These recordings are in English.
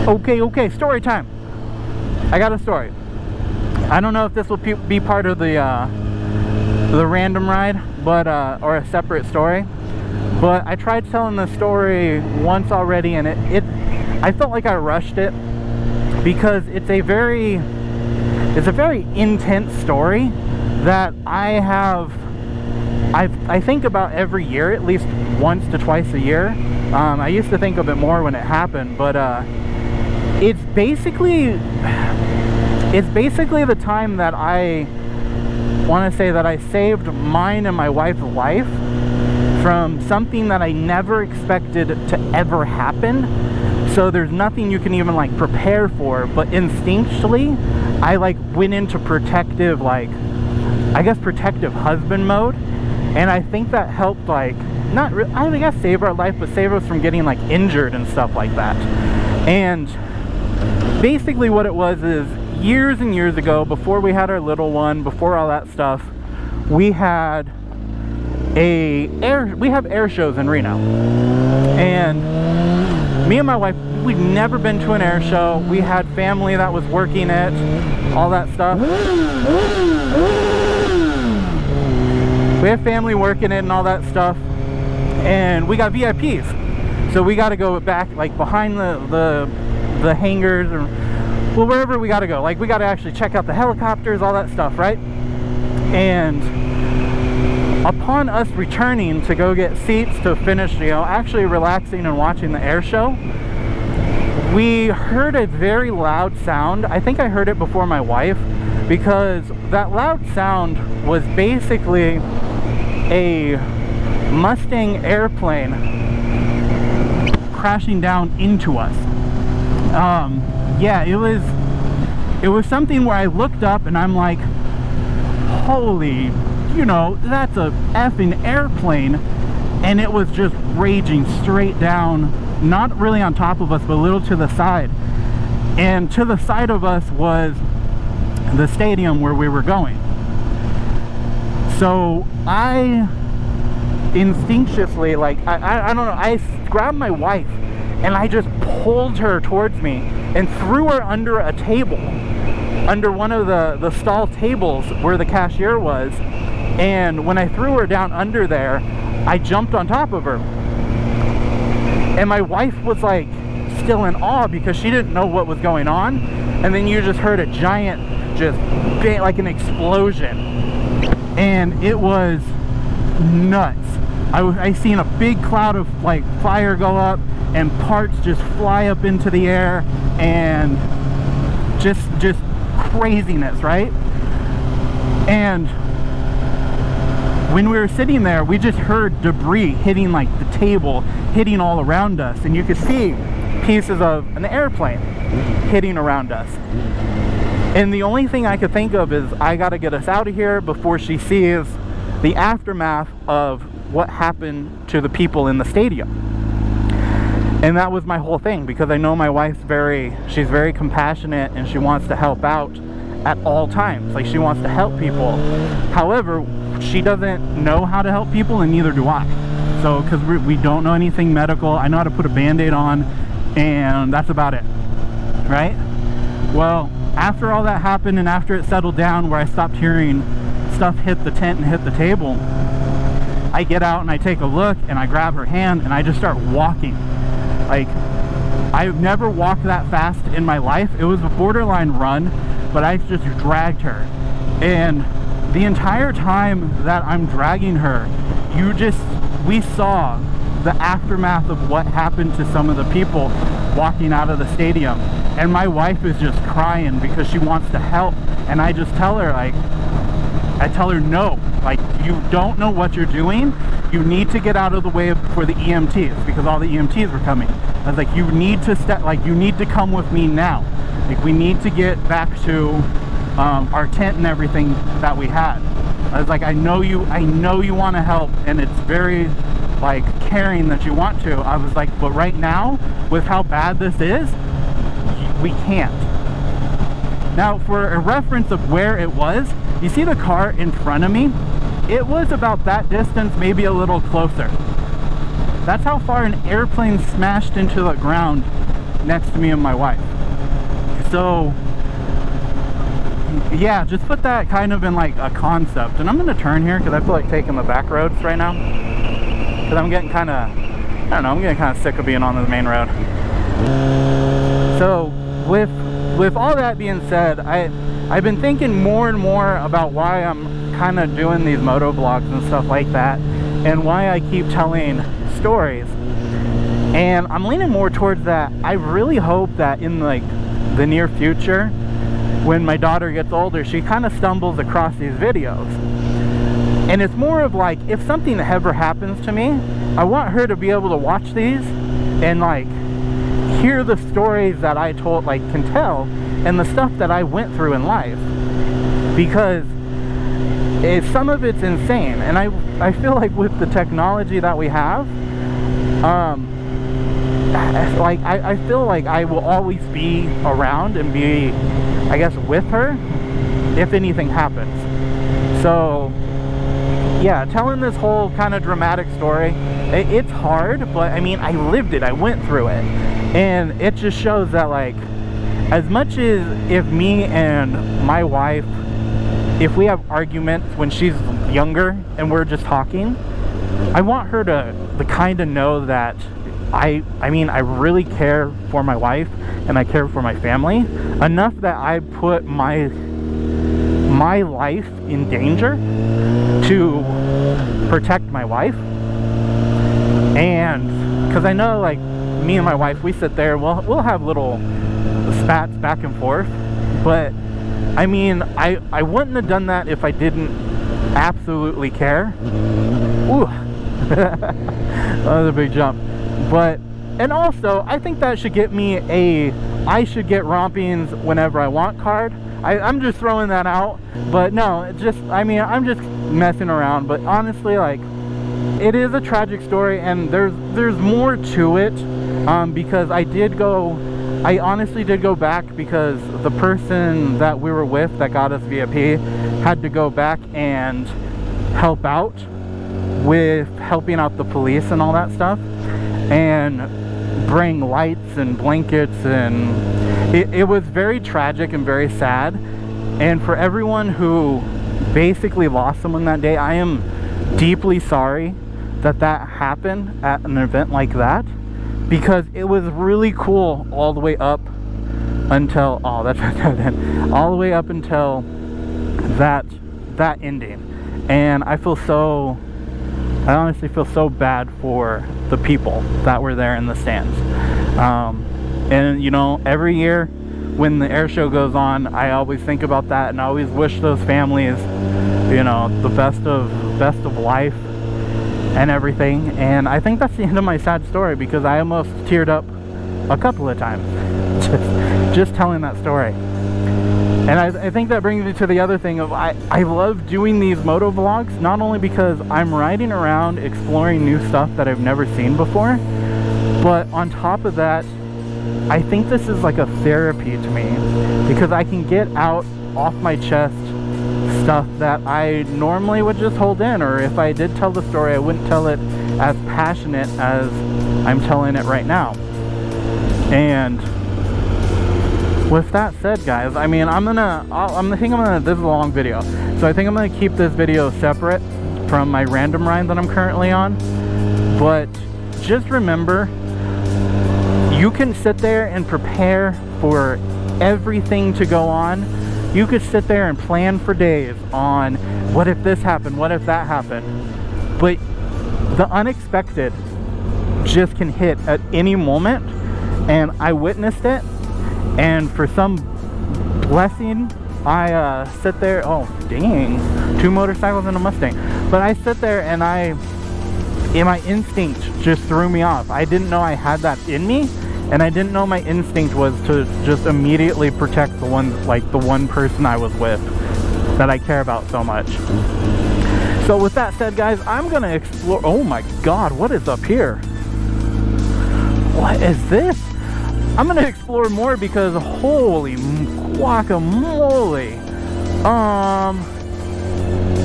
Okay, story time. I got a story. I don't know if this will be part of the random ride, but or a separate story. But I tried telling the story once already, and I felt like I rushed it because it's a very intense story that I think about every year, at least once to twice a year. I used to think of it more when it happened, but it's basically the time that I want to say that I saved mine and my wife's life from something that I never expected to ever happen. So there's nothing you can even like prepare for, but instinctually I like went into protective, like I guess protective husband mode, and I think that helped, like I guess save our life, but save us from getting like injured and stuff like that. And basically what it was is, years and years ago, before we had our little one, before all that stuff, we have air shows in Reno, and me and my wife, we'd never been to an air show. We had family that was working it, all that stuff. We have family working it and all that stuff, and we got VIPs, so we got to go back, like behind the hangars, or well, wherever we got to go. Like, we got to actually check out the helicopters, all that stuff, right? And upon us returning to go get seats to finish, actually relaxing and watching the air show, we heard a very loud sound. I think I heard it before my wife, because that loud sound was basically a Mustang airplane crashing down into us. Yeah, it was something where I looked up and I'm like, holy, that's a effing airplane. And it was just raging straight down, not really on top of us, but a little to the side. And to the side of us was the stadium where we were going. So I instinctively, like, I don't know, I grabbed my wife and I just pulled her towards me and threw her under a table, under one of the stall tables where the cashier was. And when I threw her down under there, I jumped on top of her. And my wife was like still in awe because she didn't know what was going on. And then you just heard a giant, just bang, like an explosion. And it was nuts. I seen a big cloud of like fire go up, and parts just fly up into the air, and just craziness, right? And when we were sitting there, we just heard debris hitting like the table, hitting all around us, and you could see pieces of an airplane hitting around us. And the only thing I could think of is, I gotta get us out of here before she sees the aftermath of what happened to the people in the stadium. And that was my whole thing, because I know my wife's she's very compassionate, and she wants to help out at all times. Like, she wants to help people. However, she doesn't know how to help people, and neither do I. So, because we don't know anything medical. I know how to put a band-aid on, and that's about it, right? Well, after all that happened, and after it settled down, where I stopped hearing stuff hit the tent and hit the table, I get out and I take a look, and I grab her hand and I just start walking. Like, I've never walked that fast in my life. It was a borderline run, but I just dragged her. And the entire time that I'm dragging her, we saw the aftermath of what happened to some of the people walking out of the stadium. And my wife is just crying because she wants to help. And I just tell her, like, no, like, you don't know what you're doing. You need to get out of the way for the EMTs, because all the EMTs were coming. I was like, you need to come with me now. Like, we need to get back to our tent and everything that we had. I was like, I know you want to help, and it's very like caring that you want to. I was like, but right now, with how bad this is, we can't. Now, for a reference of where it was, you see the car in front of me? It was about that distance, maybe a little closer. That's how far an airplane smashed into the ground next to me and my wife. So yeah, just put that kind of in like a concept. And I'm gonna turn here because I feel like taking the back roads right now, because I'm getting kind of, I don't know, I'm getting kind of sick of being on the main road. So with all that being said, I've been thinking more and more about why I'm kind of doing these moto vlogs and stuff like that, and why I keep telling stories. And I'm leaning more towards that. I really hope that in like the near future, when my daughter gets older, she kind of stumbles across these videos. And it's more of like, if something ever happens to me, I want her to be able to watch these and like hear the stories that I told, like can tell, and the stuff that I went through in life. Because some of it's insane. And I feel like with the technology that we have, like I feel like I will always be around and be, I guess, with her if anything happens. So yeah, telling this whole kind of dramatic story, it's hard, but I mean, I lived it, I went through it, and it just shows that like, as much as if me and my wife, if we have arguments when she's younger and we're just talking, I want her to kind of know that I mean, I really care for my wife and I care for my family enough that I put my life in danger to protect my wife. And because I know, like, me and my wife, we sit there, we'll have little spats back and forth, but I mean, I wouldn't have done that if I didn't absolutely care. Ooh. That was a big jump. But, and also, I think that should get me I should get Rompings whenever I want card. I'm just throwing that out. But no, it's just, I mean, I'm just messing around. But honestly, like, it is a tragic story, and there's more to it. Because I honestly did go back, because the person that we were with that got us VIP had to go back and help out with helping out the police and all that stuff, and bring lights and blankets, and it was very tragic and very sad. And for everyone who basically lost someone that day, I am deeply sorry that happened at an event like that, because it was really cool all the way up until, oh, that's all the way up until that ending. And I honestly feel so bad for the people that were there in the stands. And you know, every year when the air show goes on, I always think about that, and I always wish those families, you know, the best of life and everything. And I think that's the end of my sad story, because I almost teared up a couple of times just telling that story. And I think that brings me to the other thing of, I love doing these moto vlogs, not only because I'm riding around exploring new stuff that I've never seen before, but on top of that, I think this is like a therapy to me, because I can get out off my chest stuff that I normally would just hold in, or if I did tell the story, I wouldn't tell it as passionate as I'm telling it right now. And with that said, guys, I mean, this is a long video, so I think I'm gonna keep this video separate from my random ride that I'm currently on. But just remember, you can sit there and prepare for everything to go on. You could sit there and plan for days on, what if this happened, what if that happened, but the unexpected just can hit at any moment. And I witnessed it, and for some blessing, I sit there, oh dang, 2 motorcycles and a Mustang, but I sit there and my instinct just threw me off. I didn't know I had that in me, and I didn't know my instinct was to just immediately protect the one person I was with that I care about so much. So with that said, guys, I'm gonna explore. Oh my god, what is up here? What is this? I'm gonna explore more, because holy guacamole.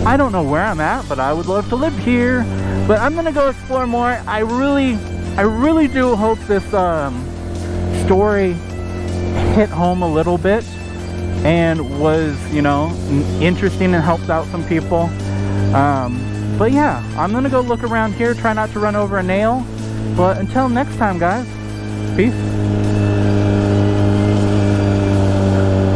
I don't know where I'm at, but I would love to live here. But I'm gonna go explore more. I really do hope this story hit home a little bit and was, you know, interesting and helped out some people. But yeah, I'm gonna go look around here, try not to run over a nail. But until next time, guys, peace.